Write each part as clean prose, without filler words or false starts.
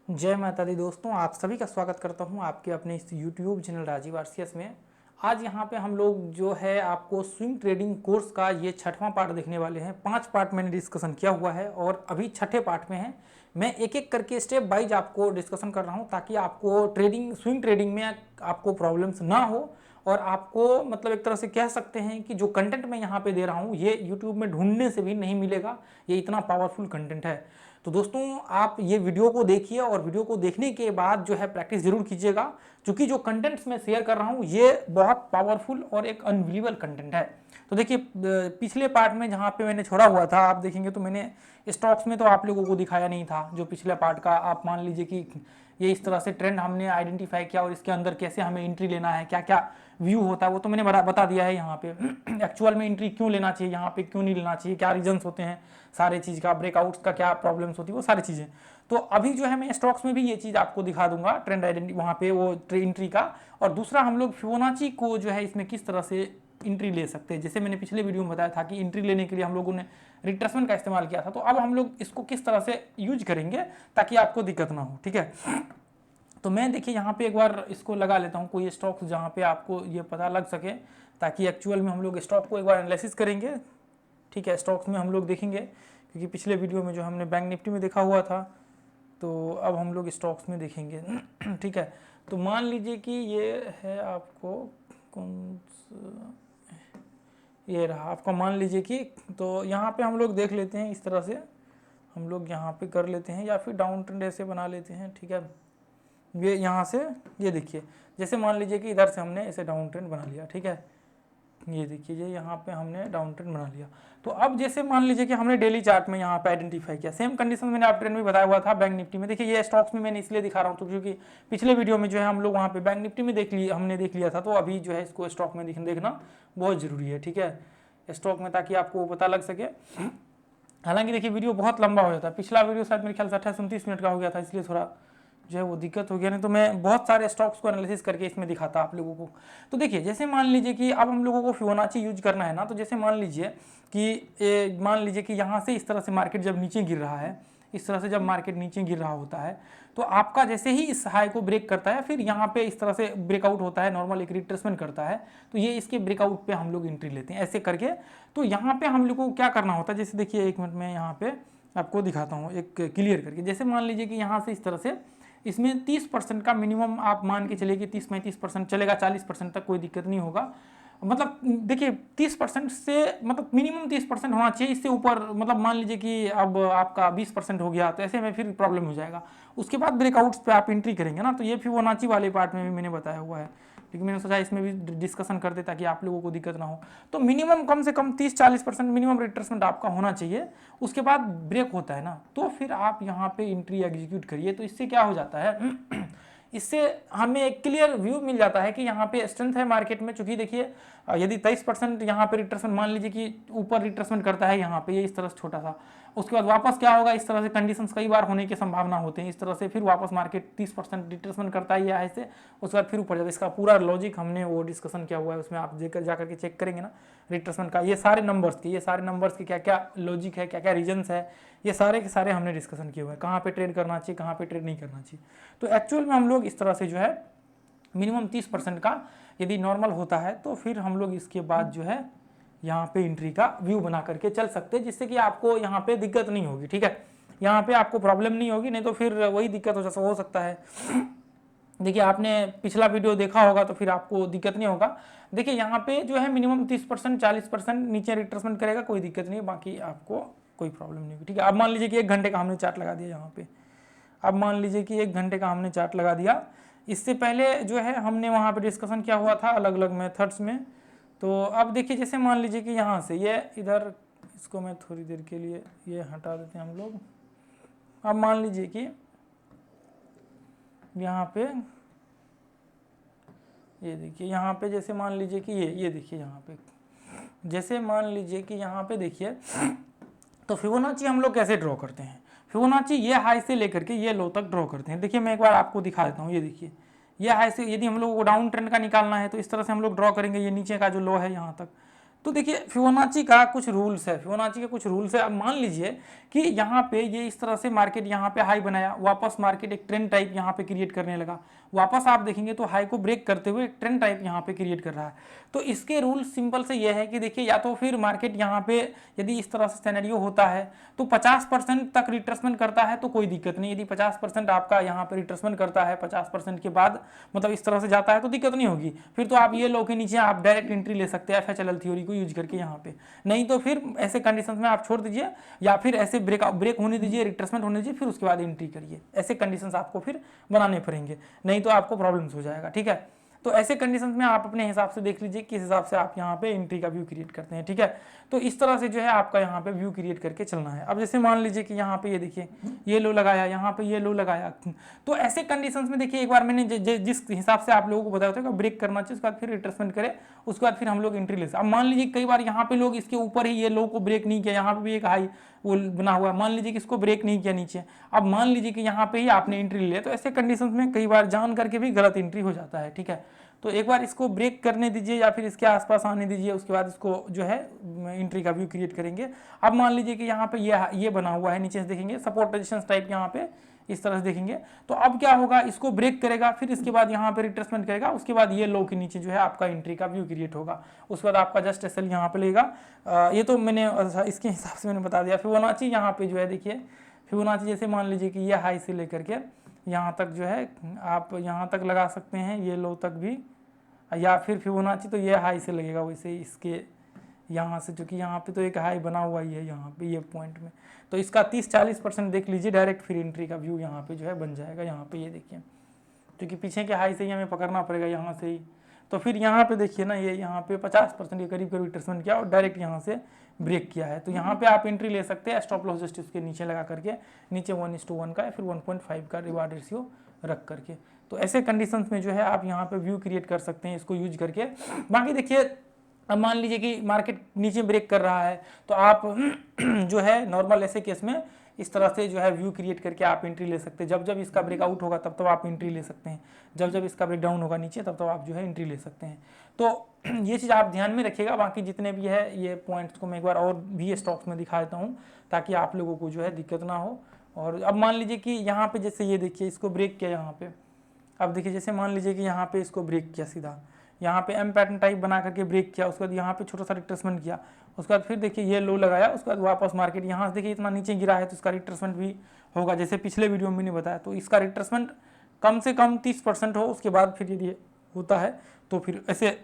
जय माता दी दोस्तों, आप सभी का स्वागत करता हूं आपके अपने इस YouTube चैनल राजीव आरसीएस में। आज यहां पे हम लोग जो है आपको स्विंग ट्रेडिंग कोर्स का ये 6वां पार्ट देखने वाले हैं। 5 पार्ट मैंने डिस्कशन किया हुआ है और अभी 6ठे पार्ट में है। मैं एक एक करके स्टेप वाइज आपको डिस्कशन कर रहा हूं ताकि आपको स्विंग ट्रेडिंग में आपको प्रॉब्लम्स ना हो और आपको मतलब एक तरह से कह सकते हैं कि जो कंटेंट मैं यहाँ पे दे रहा हूँ ये यूट्यूब में ढूंढने से भी नहीं मिलेगा, ये इतना पावरफुल कंटेंट है। तो दोस्तों आप ये वीडियो को देखिए और वीडियो को देखने के बाद जो है प्रैक्टिस जरूर कीजिएगा, क्योंकि जो कंटेंट्स मैं शेयर कर रहा हूँ ये बहुत पावरफुल और एक अनबिलीवेबल कंटेंट है। तो देखिए पिछले पार्ट में जहाँ पे मैंने छोड़ा हुआ था आप देखेंगे तो मैंने स्टॉक्स में तो आप लोगों को दिखाया नहीं था। जो पिछले पार्ट का आप मान लीजिए कि ये इस तरह से ट्रेंड हमने आइडेंटिफाई किया और इसके अंदर कैसे हमें एंट्री लेना है, क्या क्या व्यू होता है वो तो मैंने बता दिया है यहाँ पे। एक्चुअल में एंट्री क्यों लेना चाहिए, यहाँ पे क्यों नहीं लेना चाहिए, क्या रीजंस होते हैं सारे चीज़ का, ब्रेकआउट्स का क्या प्रॉब्लम्स होती है, वो सारी चीज़ें। तो अभी जो है मैं स्टॉक्स में भी ये चीज़ आपको दिखा दूंगा, ट्रेंड आइडेंटिटी वहाँ पे वो एंट्री का। और दूसरा हम लोग फिबोनाची को जो है इसमें किस तरह से एंट्री ले सकते हैं, जैसे मैंने पिछले वीडियो में बताया था कि एंट्री लेने के लिए हम लोगों ने रिट्रेसमेंट का इस्तेमाल किया था। तो अब हम लोग इसको किस तरह से यूज करेंगे ताकि आपको दिक्कत ना हो, ठीक है। तो मैं देखिए यहाँ पे एक बार इसको लगा लेता हूँ कोई स्टॉक्स जहाँ पे आपको ये पता लग सके, ताकि एक्चुअल में हम लोग स्टॉक को एक बार एनालिसिस करेंगे, ठीक है। स्टॉक्स में हम लोग देखेंगे क्योंकि पिछले वीडियो में जो हमने बैंक निफ्टी में देखा हुआ था तो अब हम लोग स्टॉक्स में देखेंगे। ठीक है, तो मान लीजिए कि ये है आपको कौन सा, ये रहा आपका, मान लीजिए कि तो यहाँ पे हम लोग देख लेते हैं इस तरह से हम लोग यहाँ पे कर लेते हैं, या फिर डाउन ट्रेंड ऐसे बना लेते हैं, ठीक है। ये यहाँ से ये देखिए, जैसे मान लीजिए कि इधर से हमने ऐसे डाउन ट्रेंड बना लिया, ठीक है। ये देखिए ये यहाँ पे हमने डाउन ट्रेंड बना लिया। तो अब जैसे मान लीजिए कि हमने डेली चार्ट में यहाँ पे आइडेंटिफाई किया, सेम कंडीशन मैंने आप ट्रेंड में बताया हुआ था बैंक निफ्टी में। देखिए ये स्टॉक्स में मैंने इसलिए दिखा रहा हूँ तो क्योंकि पिछले वीडियो में जो है हम लोग वहाँ पे बैंक निफ्टी में हमने देख लिया था। तो अभी जो है इसको स्टॉक में देखना बहुत जरूरी है, ठीक है, स्टॉक में, ताकि आपको पता लग सके। हालांकि देखिए वीडियो बहुत लंबा हो जाता है, पिछला वीडियो शायद मेरे ख्याल से 28-29 मिनट का हो गया था, इसलिए थोड़ा जो है वो दिक्कत हो गया, नहीं तो मैं बहुत सारे स्टॉक्स को एनालिसिस करके इसमें दिखाता आप लोगों को। तो देखिए जैसे मान लीजिए कि अब हम लोगों को फिबोनाची यूज करना है ना, तो जैसे मान लीजिए कि यहाँ से इस तरह से मार्केट जब नीचे गिर रहा है, इस तरह से जब मार्केट नीचे गिर रहा होता है तो आपका जैसे ही इस हाई को ब्रेक करता है फिर यहाँ पे इस तरह से ब्रेकआउट होता है, नॉर्मल एक रिट्रेसमेंट करता है, तो ये इसके ब्रेकआउट पे हम लोग एंट्री लेते हैं ऐसे करके। तो यहाँ पे हम लोग को क्या करना होता है, जैसे देखिए एक मिनट में यहाँ पे आपको दिखाता हूँ एक क्लियर करके। जैसे मान लीजिए कि यहाँ से इस तरह से इसमें 30% का मिनिमम आप मान के चलिए कि 30-35% चलेगा, 40% तक कोई दिक्कत नहीं होगा। मतलब देखिए 30% से मतलब मिनिमम 30% होना चाहिए, इससे ऊपर मतलब मान लीजिए कि अब आपका 20% हो गया तो ऐसे में फिर प्रॉब्लम हो जाएगा। उसके बाद ब्रेकआउट्स पे आप एंट्री करेंगे ना, तो ये फिबोनाची वाले पार्ट में भी मैंने बताया हुआ है, लेकिन मैंने सोचा इसमें भी डिस्कशन करते ताकि आप लोगों को दिक्कत ना हो। तो मिनिमम कम से कम 30-40% मिनिमम रिट्रेसमेंट आपका होना चाहिए। उसके बाद ब्रेक होता है ना, तो फिर आप यहाँ पे एंट्री एग्जीक्यूट करिए। तो इससे क्या हो जाता है इससे हमें एक क्लियर व्यू मिल जाता है कि यहाँ पे स्ट्रेंथ है मार्केट में। चूंकि देखिए यदि 23% यहाँ पे रिट्रेसमेंट मान लीजिए कि ऊपर रिट्रेसमेंट करता है यहाँ पे, ये इस तरह से छोटा सा, उसके बाद वापस क्या होगा, इस तरह से कंडीशंस कई बार होने की संभावना होते हैं, इस तरह से फिर वापस मार्केट 30% रिट्रेसमेंट करता है या ऐसे, उसके बाद फिर ऊपर जाता है। इसका पूरा लॉजिक हमने वो डिस्कशन किया हुआ है, उसमें आप जाकर के चेक करेंगे ना रिट्रेसमेंट का, ये सारे नंबर्स के क्या क्या लॉजिक है, क्या क्या रीजन्स है, ये सारे के सारे हमने डिस्कशन किए हुए हैं, कहाँ पे ट्रेड करना चाहिए, कहाँ पे ट्रेड नहीं करना चाहिए। तो एक्चुअल में हम लोग इस तरह से जो है मिनिमम 30% का यदि नॉर्मल होता है तो फिर हम लोग इसके बाद जो है यहाँ पे एंट्री का व्यू बना करके चल सकते हैं, जिससे कि आपको यहाँ पे दिक्कत नहीं होगी, ठीक है, यहाँ पे आपको प्रॉब्लम नहीं होगी। नहीं तो फिर वही दिक्कत हो सकता है। देखिए आपने पिछला वीडियो देखा होगा तो फिर आपको दिक्कत नहीं होगा। देखिए यहाँ पे जो है मिनिमम 30% 40% नीचे रिट्रेसमेंट करेगा, कोई दिक्कत नहीं, बाकी आपको कोई प्रॉब्लम नहीं होगी, ठीक है। अब मान लीजिए कि 1 घंटे का हमने चार्ट लगा दिया यहाँ पे, अब मान लीजिए कि 1 घंटे का हमने चार्ट लगा दिया। इससे पहले जो है हमने वहाँ पे डिस्कशन किया हुआ था अलग अलग मेथड्स में। तो अब देखिए जैसे मान लीजिए कि यहाँ से ये इधर, इसको मैं थोड़ी देर के लिए ये हटा देते हैं हम लोग। अब मान लीजिए कि यहाँ पे ये देखिए, यहाँ पे जैसे मान लीजिए कि ये देखिए यहाँ पे, जैसे मान लीजिए कि यहाँ पे देखिए, तो फिबोनाची हम लोग कैसे ड्रॉ करते हैं, फिबोनाची ये हाई से लेकर के ये लो तक ड्रॉ करते हैं। देखिए मैं एक बार आपको दिखा देता हूँ, ये देखिए ये हाई से यदि हम लोग को डाउन ट्रेंड का निकालना है तो इस तरह से हम लोग ड्रॉ करेंगे, ये नीचे का जो लो है यहाँ तक, तो देखिए फिबोनाची का कुछ रूल्स है, फिबोनाची के कुछ रूल्स है। अब मान लीजिए कि यहाँ पे ये इस तरह से मार्केट यहाँ पे हाई बनाया, वापस मार्केट एक ट्रेंड टाइप यहाँ पे क्रिएट करने लगा, वापस आप देखेंगे तो हाई को ब्रेक करते हुए एक ट्रेंड टाइप यहाँ पे क्रिएट कर रहा है। तो इसके रूल सिंपल से ये है कि देखिए या तो फिर मार्केट यहाँ पे यदि इस तरह से सिनेरियो होता है तो 50% तक रिट्रेसमेंट करता है तो कोई दिक्कत नहीं। यदि 50% आपका यहाँ पे रिट्रेसमेंट करता है 50% के बाद मतलब इस तरह से जाता है तो दिक्कत नहीं होगी, फिर तो आप ये लो के नीचे आप डायरेक्ट एंट्री ले सकते हैं FHLL थ्योरी को यूज करके यहाँ पे। नहीं तो फिर ऐसे कंडीशन में आप छोड़ दीजिए या फिर ऐसे ब्रेक होने दीजिए, रिट्रेसमेंट होने दीजिए, फिर उसके बाद एंट्री करिए। ऐसे कंडीशंस आपको फिर बनाने पड़ेंगे, नहीं तो आपको प्रॉब्लम्स हो जाएगा। ठीक है, तो ऐसे कंडीशंस में आप अपने हिसाब से देख लीजिए किस हिसाब से आप यहाँ पे एंट्री का व्यू क्रिएट करते हैं। ठीक है, तो इस तरह से जो है आपका यहाँ पे व्यू क्रिएट करके चलना है। अब जैसे मान लीजिए कि यहाँ पे ये देखिए ये लो लगाया, यहाँ पे ये लो लगाया, तो ऐसे कंडीशंस में देखिए एक बार मैंने जिस हिसाब से आप लोगों को बताया था ब्रेक करना चाहिए, उसके बाद फिर रिट्रेसमेंट करे, उसके बाद फिर हम लोग एंट्री ले सकते। अब मान लीजिए कई बार यहाँ पे लोग इसके ऊपर ही ये लो को ब्रेक नहीं किया, यहाँ पे भी एक हाई वो बना हुआ है, मान लीजिए कि इसको ब्रेक नहीं किया नीचे, अब मान लीजिए कि यहाँ पे ही आपने एंट्री लिया, तो ऐसे कंडीशंस में कई बार जान करके भी गलत एंट्री हो जाता है। ठीक है, तो एक बार इसको ब्रेक करने दीजिए या फिर इसके आसपास आने दीजिए, उसके बाद इसको जो है एंट्री का व्यू क्रिएट करेंगे। अब मान लीजिए कि यहाँ पे ये बना हुआ है, नीचे से देखेंगे सपोर्ट रेजिस्टेंस टाइप यहाँ पे इस तरह से देखेंगे, तो अब क्या होगा, इसको ब्रेक करेगा, फिर इसके बाद यहाँ पे रिट्रेसमेंट करेगा, उसके बाद ये लो के नीचे जो है आपका एंट्री का व्यू क्रिएट होगा, उसके बाद आपका जस्ट एसएल यहाँ पे लेगा। ये तो मैंने इसके हिसाब से मैंने बता दिया। फिबोनाची यहाँ पे जो है देखिए, फिबोनाची जैसे मान लीजिए कि ये हाई से लेकर के यहाँ तक जो है आप यहाँ तक लगा सकते हैं, ये लो तक भी, या फिर फिबोनाची तो ये हाई से लगेगा वैसे इसके यहाँ से, क्योंकि यहाँ पे तो एक हाई बना हुआ ही है यहाँ पे ये पॉइंट में, तो इसका 30-40% देख लीजिए, डायरेक्ट फिर एंट्री का व्यू यहाँ पे जो है बन जाएगा। यहाँ पे ये देखिए, क्योंकि पीछे के हाई से ही हमें पकड़ना पड़ेगा यहाँ से ही, तो फिर यहाँ पे देखिए ना ये यहाँ पे 50% के करीब करीब रिट्रेसमेंट किया और डायरेक्ट यहाँ से ब्रेक किया है, तो यहाँ पे आप एंट्री ले सकते हैं स्टॉप लॉस जस्ट उसके नीचे लगा करके, नीचे 1:1 का या फिर 1.5 का रिवार्ड रेशियो रख करके। तो ऐसे कंडीशंस में जो है आप यहाँ पे व्यू क्रिएट कर सकते हैं इसको यूज करके। बाकी देखिए अब मान लीजिए कि मार्केट नीचे ब्रेक कर रहा है तो आप जो है नॉर्मल ऐसे केस में इस तरह से जो है व्यू क्रिएट करके आप एंट्री ले सकते हैं। जब जब इसका ब्रेकआउट होगा तब तब आप एंट्री ले सकते हैं, जब जब इसका ब्रेक डाउन होगा नीचे तब तब आप जो है एंट्री ले सकते हैं। तो ये चीज़ आप ध्यान में रखिएगा। बाकी जितने भी है ये पॉइंट्स को मैं एक बार और भी स्टॉक्स में दिखा देता हूँ ताकि आप लोगों को जो है दिक्कत ना हो। और अब मान लीजिए कि यहाँ पे जैसे ये देखिए इसको ब्रेक किया यहाँ पे, अब देखिए जैसे मान लीजिए कि यहाँ पे इसको ब्रेक किया सीधा, यहाँ पे एम पैटर्न टाइप बना करके ब्रेक किया, उसके बाद यहाँ पे छोटा सा रिट्रेसमेंट किया, उसके बाद फिर देखिए ये लो लगाया, उसके बाद वापस मार्केट यहाँ से देखिए इतना नीचे गिरा है तो इसका रिट्रेसमेंट भी होगा, जैसे पिछले वीडियो में मैंने बताया। तो इसका रिट्रेसमेंट कम से कम 30% हो, उसके बाद फिर यदि होता है तो फिर ऐसे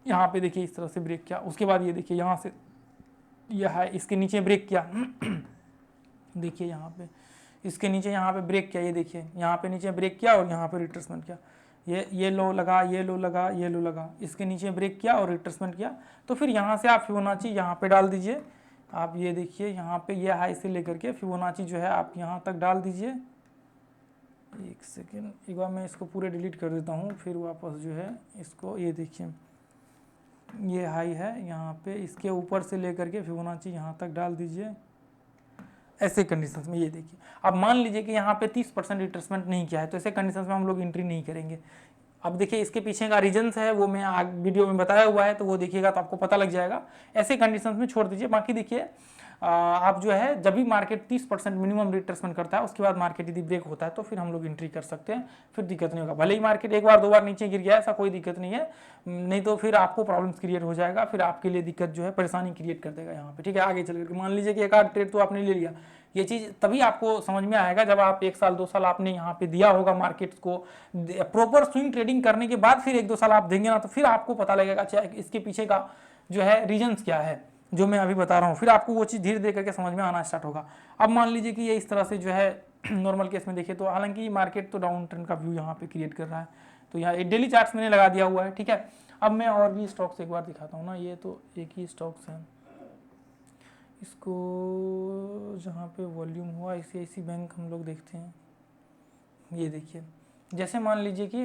यहाँ पे देखिए इस तरह से ब्रेक किया, उसके बाद ये देखिए यहाँ से यह है इसके नीचे ब्रेक किया देखिए यहाँ पे इसके नीचे यहाँ पे ब्रेक किया, ये देखिए यहाँ पे नीचे ब्रेक किया और यहाँ पे रिट्रेसमेंट किया, ये लो लगा, ये लो लगा, ये लो लगा, इसके नीचे ब्रेक किया और रिट्रेसमेंट किया। तो फिर यहाँ से आप फिबोनाची यहाँ पे डाल दीजिए। आप ये देखिए यहाँ पे ये हाई से लेकर के फिबोनाची जो है आप यहाँ तक डाल दीजिए। एक सेकेंड, एक बार मैं इसको पूरे डिलीट कर देता हूँ, फिर वापस जो है इसको ये देखिए ये हाई है यहाँ पे, इसके ऊपर से लेकर के फिबोनाची यहाँ तक डाल दीजिए। ऐसे कंडीशंस में ये देखिए, अब मान लीजिए कि यहाँ पे 30% रिट्रेसमेंट नहीं किया है तो ऐसे कंडीशंस में हम लोग एंट्री नहीं करेंगे। अब देखिए इसके पीछे का रीजंस है वो मैं आगे वीडियो में बताया हुआ है, तो वो देखिएगा तो आपको पता लग जाएगा। ऐसे कंडीशंस में छोड़ दीजिए। बाकी देखिए आप जो है जब भी मार्केट 30% मिनिमम रिट्रेसमेंट करता है उसके बाद मार्केट यदि ब्रेक होता है तो फिर हम लोग एंट्री कर सकते हैं, फिर दिक्कत नहीं होगा। भले ही मार्केट एक बार दो बार नीचे गिर गया ऐसा कोई दिक्कत नहीं है, नहीं तो फिर आपको प्रॉब्लम्स क्रिएट हो जाएगा, फिर आपके लिए दिक्कत जो है परेशानी क्रिएट कर देगा यहाँ पे। ठीक है, आगे चल करके मान लीजिए कि एक आध ट्रेड तो आपने ले लिया, ये चीज़ तभी आपको समझ में आएगा जब आप 1 साल 2 साल आपने यहाँ पे दिया होगा मार्केट को, प्रॉपर स्विंग ट्रेडिंग करने के बाद फिर 1-2 साल आप देंगे ना तो फिर आपको पता लगेगा अच्छा इसके पीछे का जो है रीजंस क्या है जो मैं अभी बता रहा हूँ, फिर आपको वो चीज़ धीरे धीरे करके समझ में आना स्टार्ट होगा। अब मान लीजिए कि ये इस तरह से जो है नॉर्मल केस में देखिए तो हालांकि मार्केट तो डाउन ट्रेंड का व्यू यहाँ पे क्रिएट कर रहा है, तो यहाँ एक डेली चार्ट्स मैंने लगा दिया हुआ है। ठीक है, अब मैं और भी स्टॉक्स एक बार दिखाता हूँ ना, ये तो एक ही स्टॉक्स है, इसको जहाँ पे वॉल्यूम हुआ ICICI बैंक हम लोग देखते हैं। ये देखिए जैसे मान लीजिए कि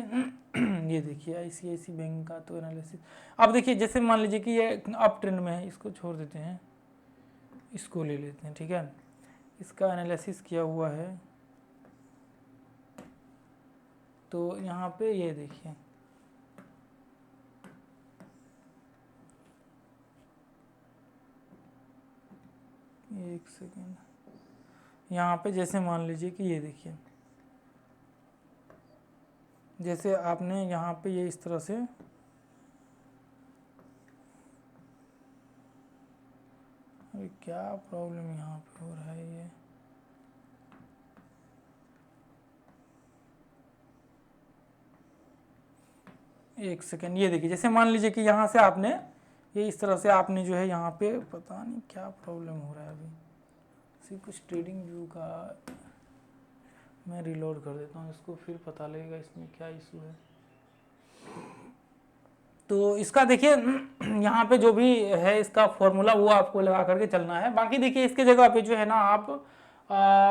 ये देखिए ICICI बैंक का तो एनालिसिस, अब देखिए जैसे मान लीजिए कि ये अप ट्रेंड में है, इसको छोड़ देते हैं, इसको ले लेते हैं। ठीक है, इसका एनालिसिस किया हुआ है, तो यहाँ पे ये देखिए एक सेकेंड, यहाँ पे जैसे मान लीजिए कि ये देखिए, जैसे आपने यहाँ पे ये इस तरह से, अरे क्या प्रॉब्लम यहाँ पे हो रहा है ये, एक सेकेंड, ये देखिए जैसे मान लीजिए कि यहाँ से आपने ये इस तरह से आपने जो है यहाँ पे पता नहीं क्या प्रॉब्लम हो रहा है अभी, सिर्फ कुछ ट्रेडिंग व्यू का, मैं रिलोड कर देता हूँ इसको, फिर पता लगेगा इसमें क्या इशू है। तो इसका देखिए यहाँ पे जो भी है इसका फॉर्मूला वो आपको लगा करके चलना है। बाकी देखिए इसके जगह पे जो है ना आप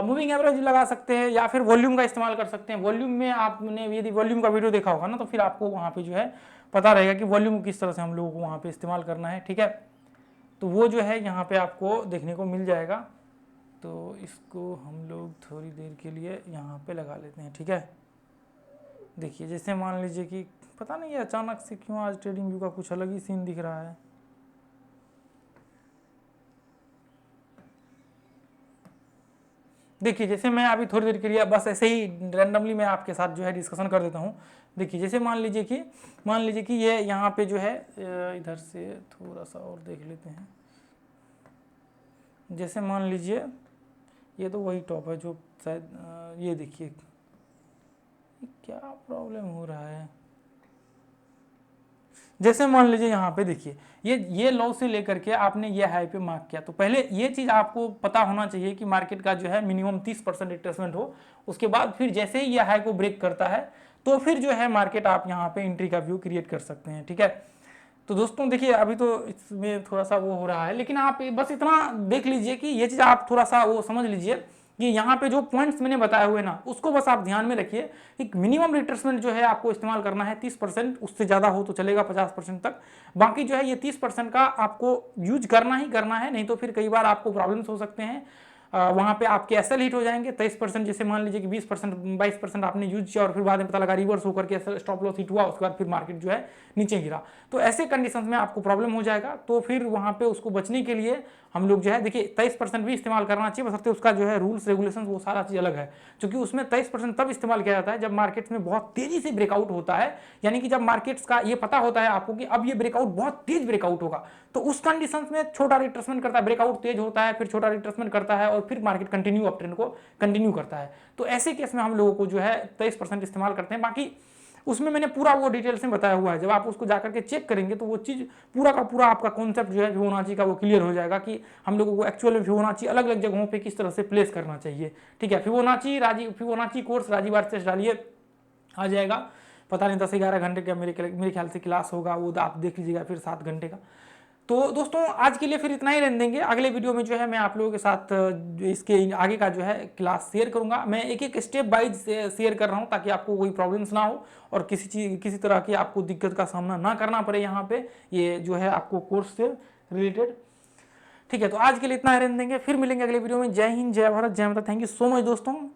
मूविंग एवरेज लगा सकते हैं या फिर वॉल्यूम का इस्तेमाल कर सकते हैं। वॉल्यूम में आपने यदि वॉल्यूम का वीडियो देखा होगा ना तो फिर आपको वहाँ पे जो है पता रहेगा कि वॉल्यूम किस तरह से हम लोगों को वहाँ पे इस्तेमाल करना है, ठीक है। तो वो जो है यहाँ पे आपको देखने को मिल जाएगा। तो इसको हम लोग थोड़ी देर के लिए यहाँ पे लगा लेते हैं, ठीक है। देखिए जैसे मान लीजिए कि पता नहीं है अचानक से क्यों आज ट्रेडिंग व्यू का कुछ अलग ही सीन दिख रहा है। देखिए जैसे मैं अभी थोड़ी देर के लिए बस ऐसे ही रैंडमली मैं आपके साथ जो है डिस्कशन कर देता हूँ। देखिए जैसे मान लीजिए कि ये यहाँ पे जो है इधर से थोड़ा सा और देख लेते हैं। जैसे मान लीजिए ये तो वही टॉप है जो शायद ये देखिए क्या प्रॉब्लम हो रहा है। जैसे मान लीजिए यहाँ पे देखिए ये लो से लेकर के आपने ये हाई पे मार्क किया, तो पहले ये चीज़ आपको पता होना चाहिए कि मार्केट का जो है मिनिमम 30% रिट्रेसमेंट हो। उसके बाद फिर जैसे ही ये हाई को ब्रेक करता है तो फिर जो है मार्केट आप यहाँ पे एंट्री का व्यू क्रिएट कर सकते हैं, ठीक है। तो दोस्तों देखिए अभी तो इसमें थोड़ा सा वो हो रहा है, लेकिन आप बस इतना देख लीजिए कि ये चीज़ आप थोड़ा सा वो समझ लीजिए कि यहाँ पे जो पॉइंट्स मैंने बताए हुए ना उसको बस आप ध्यान में रखिए कि मिनिमम रिट्रेसमेंट जो है आपको इस्तेमाल करना है 30%, उससे ज़्यादा हो तो चलेगा 50% तक। बाकी जो है ये 30% का आपको यूज करना ही करना है, नहीं तो फिर कई बार आपको प्रॉब्लम्स हो सकते हैं। वहाँ पे आपके एसएल हिट हो जाएंगे 23%। जैसे मान लीजिए कि 20% 22% आपने यूज किया और फिर बाद में पता लगा रिवर्स होकर के स्टॉप लॉस हिट हुआ, उसके बाद फिर मार्केट जो है नीचे गिरा, तो ऐसे कंडीशंस में आपको प्रॉब्लम हो जाएगा। तो फिर वहाँ पे उसको बचने के लिए हम लोग जो है देखिए 23% भी इस्तेमाल करना चाहिए, बशर्ते उसका जो है रूल्स रेगुलेशन वो सारा चीज़ अलग है। क्योंकि उसमें 23% तब इस्तेमाल किया जाता है जब मार्केट्स में बहुत तेजी से ब्रेकआउट होता है, यानी कि जब मार्केट्स का ये पता होता है आपको कि अब ये ब्रेकआउट बहुत तेज ब्रेकआउट होगा, तो उस कंडीशन में छोटा रिट्रेसमेंट करता है, ब्रेकआउट तेज होता है, फिर छोटा रिट्रेसमेंट करता है और फिर मार्केट कंटिन्यू अप ट्रेंड को कंटिन्यू करता है। तो ऐसे केस में हम लोगों को जो है 23% इस्तेमाल करते हैं। बाकी उसमें मैंने पूरा वो डिटेल्स में बताया हुआ है, जब आप उसको जाकर के चेक करेंगे तो वो चीज़ पूरा का पूरा आपका कॉन्सेप्ट जो है फिबोनाची का वो क्लियर हो जाएगा कि हम लोगों को एक्चुअल में फिबोनाची अलग अलग जगहों पे किस तरह से प्लेस करना चाहिए, ठीक है। फिबोनाची कोर्स राजीव आरसीएस डालिए, आ जाएगा। पता नहीं 10-11 घंटे का मेरे ख्याल से क्लास होगा, वो आप देख लीजिएगा, फिर 7 घंटे का। तो दोस्तों आज के लिए फिर इतना ही रहने देंगे। अगले वीडियो में जो है मैं आप लोगों के साथ इसके आगे का जो है क्लास शेयर करूंगा। मैं एक एक स्टेप वाइज शेयर कर रहा हूं ताकि आपको कोई प्रॉब्लम्स ना हो और किसी तरह की आपको दिक्कत का सामना ना करना पड़े यहाँ पे, ये जो है आपको कोर्स से रिलेटेड, ठीक है। तो आज के लिए इतना ही रहने देंगे, फिर मिलेंगे अगले वीडियो में। जय हिंद, जय भारत, जय माता। थैंक यू सो मच दोस्तों।